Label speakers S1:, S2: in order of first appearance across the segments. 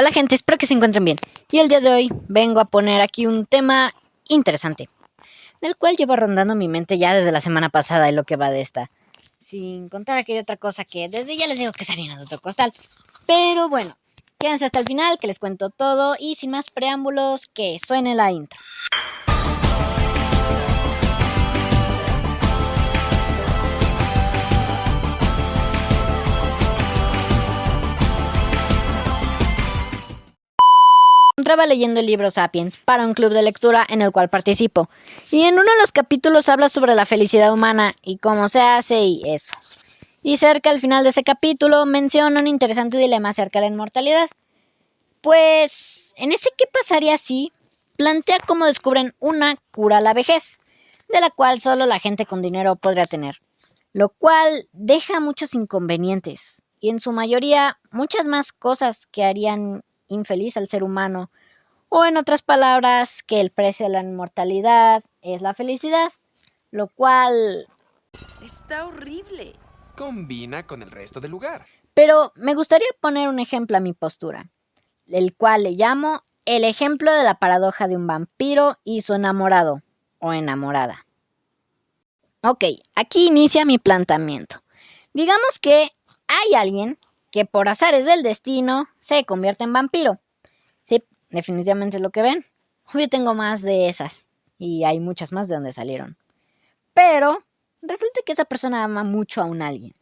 S1: Hola gente, espero que se encuentren bien. Y el día de hoy vengo a poner aquí un tema interesante, del cual llevo rondando mi mente ya desde la semana pasada y lo que va de esta. Sin contar aquella otra cosa que desde ya les digo que es harina de otro costal. Pero bueno, quédense hasta el final que les cuento todo y sin más preámbulos que suene la intro. Encontraba leyendo el libro Sapiens para un club de lectura en el cual participo, y en uno de los capítulos habla sobre la felicidad humana y cómo se hace y eso. Y cerca al final de ese capítulo menciona un interesante dilema acerca de la inmortalidad. Pues, en ese ¿qué pasaría si? Plantea cómo descubren una cura a la vejez, de la cual solo la gente con dinero podría tener, lo cual deja muchos inconvenientes, y en su mayoría muchas más cosas que harían infeliz al ser humano, o en otras palabras, que el precio de la inmortalidad es la felicidad, lo cual...
S2: Está horrible.
S3: Combina con el resto del lugar.
S1: Pero me gustaría poner un ejemplo a mi postura, el cual le llamo el ejemplo de la paradoja de un vampiro y su enamorado o enamorada. Ok, aquí inicia mi planteamiento. Digamos que hay alguien que por azares del destino se convierte en vampiro. Sí, definitivamente es lo que ven. Yo tengo más de esas y hay muchas más de donde salieron. Pero resulta que esa persona ama mucho a un alguien.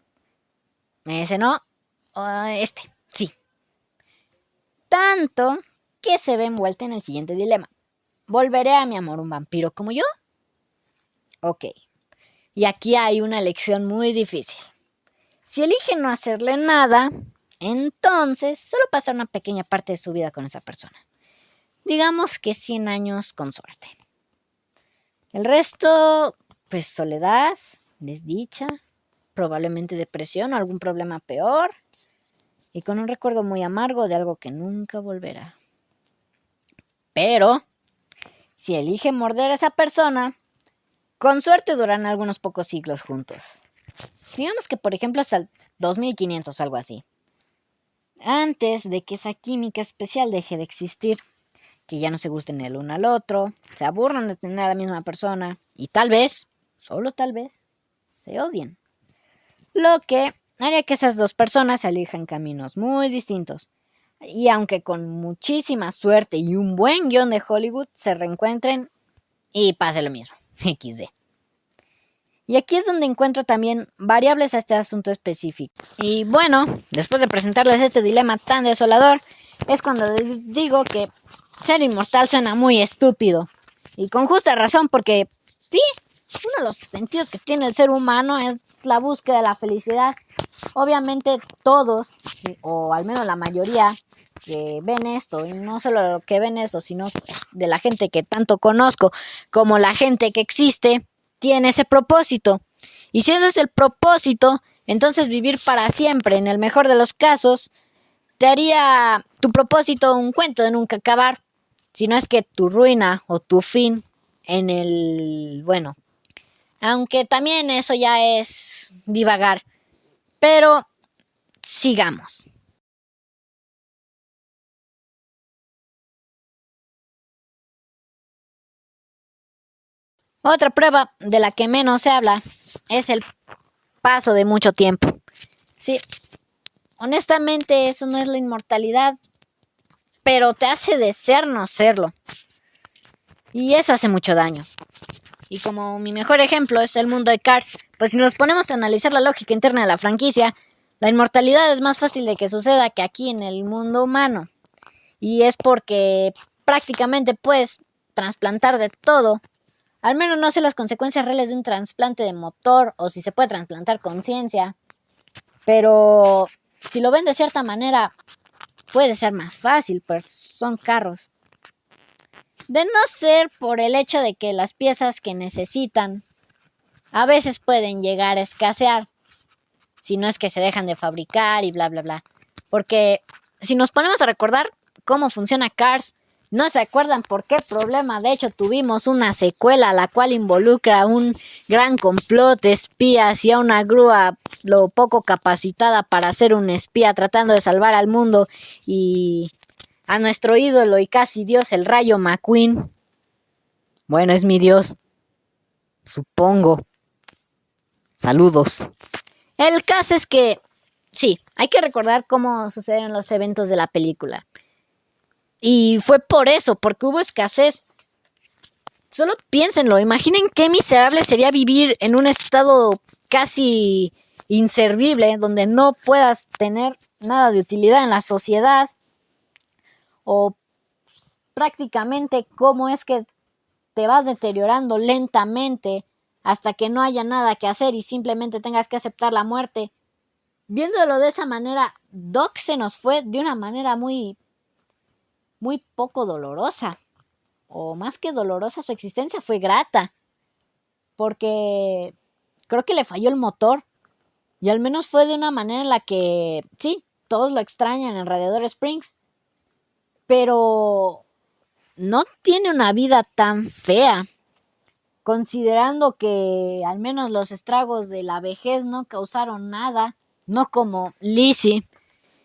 S1: Ese no, sí. Tanto que se ve envuelta en el siguiente dilema. ¿Volveré a mi amor un vampiro como yo? Ok. Y aquí hay una elección muy difícil. Si elige no hacerle nada, entonces solo pasar una pequeña parte de su vida con esa persona. Digamos que 100 años con suerte. El resto, pues soledad, desdicha, probablemente depresión o algún problema peor, y con un recuerdo muy amargo de algo que nunca volverá. Pero, si elige morder a esa persona, con suerte durarán algunos pocos siglos juntos. Digamos que por ejemplo hasta el 2500 o algo así. Antes de que esa química especial deje de existir, que ya no se gusten el uno al otro, se aburran de tener a la misma persona y tal vez, solo tal vez, se odien. Lo que haría que esas dos personas elijan caminos muy distintos. Y aunque con muchísima suerte y un buen guión de Hollywood se reencuentren y pase lo mismo. XD. Y aquí es donde encuentro también variables a este asunto específico. Y bueno, después de presentarles este dilema tan desolador, es cuando les digo que ser inmortal suena muy estúpido. Y con justa razón, porque sí, uno de los sentidos que tiene el ser humano es la búsqueda de la felicidad. Obviamente todos, sí, o al menos la mayoría que ven esto, y no solo lo que ven esto, sino de la gente que tanto conozco como la gente que existe, tiene ese propósito. Y si ese es el propósito, entonces vivir para siempre, en el mejor de los casos, te haría tu propósito un cuento de nunca acabar. Si no es que tu ruina o tu fin en el... bueno, aunque también eso ya es divagar. Pero sigamos. Otra prueba de la que menos se habla es el paso de mucho tiempo. Sí, honestamente eso no es la inmortalidad, pero te hace desear no serlo. Y eso hace mucho daño. Y como mi mejor ejemplo es el mundo de Cars, pues si nos ponemos a analizar la lógica interna de la franquicia, la inmortalidad es más fácil de que suceda que aquí en el mundo humano. Y es porque prácticamente puedes trasplantar de todo. Al menos no sé las consecuencias reales de un trasplante de motor o si se puede trasplantar conciencia. Pero si lo ven de cierta manera, puede ser más fácil, pues son carros. De no ser por el hecho de que las piezas que necesitan a veces pueden llegar a escasear. Si no es que se dejan de fabricar y bla bla bla. Porque si nos ponemos a recordar cómo funciona Cars, no se acuerdan por qué problema. De hecho, tuvimos una secuela la cual involucra un gran complot de espías y a una grúa lo poco capacitada para ser un espía tratando de salvar al mundo. Y a nuestro ídolo y casi dios, el Rayo McQueen. Bueno, es mi dios. Supongo. Saludos. El caso es que, sí, hay que recordar cómo suceden los eventos de la película. Y fue por eso, porque hubo escasez. Solo piénsenlo, imaginen qué miserable sería vivir en un estado casi inservible, donde no puedas tener nada de utilidad en la sociedad. O prácticamente cómo es que te vas deteriorando lentamente hasta que no haya nada que hacer y simplemente tengas que aceptar la muerte. Viéndolo de esa manera, Doc se nos fue de una manera muy poco dolorosa. O más que dolorosa, su existencia fue grata. Porque creo que le falló el motor. Y al menos fue de una manera en la que, sí, todos lo extrañan en Radiador Springs. Pero no tiene una vida tan fea. Considerando que al menos los estragos de la vejez no causaron nada. No como Lizzie.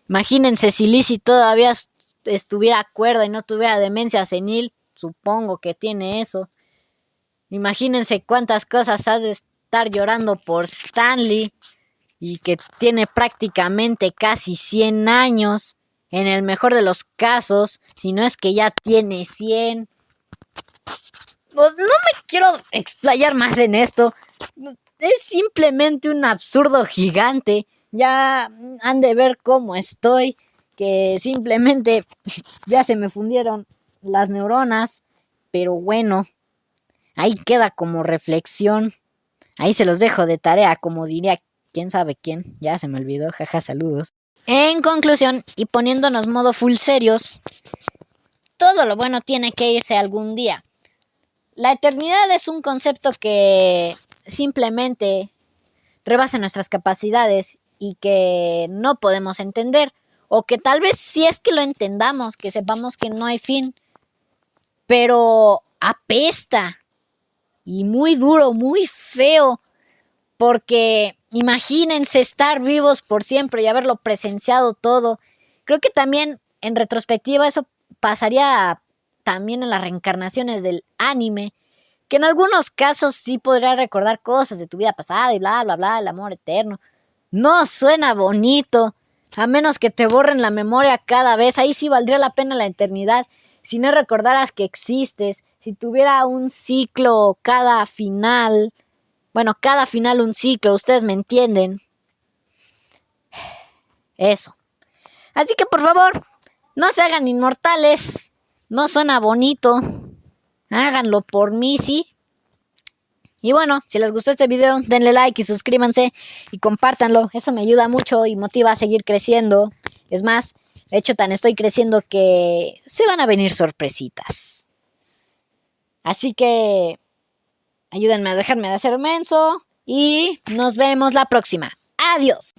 S1: Imagínense si Lizzie todavía estuviera cuerda y no tuviera demencia senil. Supongo que tiene eso. Imagínense cuántas cosas ha de estar llorando por Stanley. Y que tiene prácticamente casi 100 años. En el mejor de los casos. Si no es que ya tiene 100. Pues no me quiero explayar más en esto. Es simplemente un absurdo gigante. Ya han de ver cómo estoy. Que simplemente ya se me fundieron las neuronas. Pero bueno, ahí queda como reflexión. Ahí se los dejo de tarea, como diría quién sabe quién. Ya se me olvidó, jaja, saludos. En conclusión, y poniéndonos modo full serios, todo lo bueno tiene que irse algún día. La eternidad es un concepto que simplemente rebasa nuestras capacidades y que no podemos entender. O que tal vez si es que lo entendamos, que sepamos que no hay fin. Pero apesta. Y muy duro, muy feo. Porque imagínense estar vivos por siempre y haberlo presenciado todo. Creo que también en retrospectiva eso pasaría también en las reencarnaciones del anime. Que en algunos casos sí podrías recordar cosas de tu vida pasada y bla, bla, bla, el amor eterno. No suena bonito. A menos que te borren la memoria cada vez. Ahí sí valdría la pena la eternidad. Si no recordaras que existes. Si tuviera un ciclo cada final. Bueno, cada final un ciclo. Ustedes me entienden. Eso. Así que por favor, no se hagan inmortales. No suena bonito. Háganlo por mí, ¿sí? Y bueno, si les gustó este video, denle like y suscríbanse y compártanlo. Eso me ayuda mucho y motiva a seguir creciendo. Es más, de hecho tan estoy creciendo que se van a venir sorpresitas. Así que ayúdenme a dejarme de hacer menso y nos vemos la próxima. Adiós.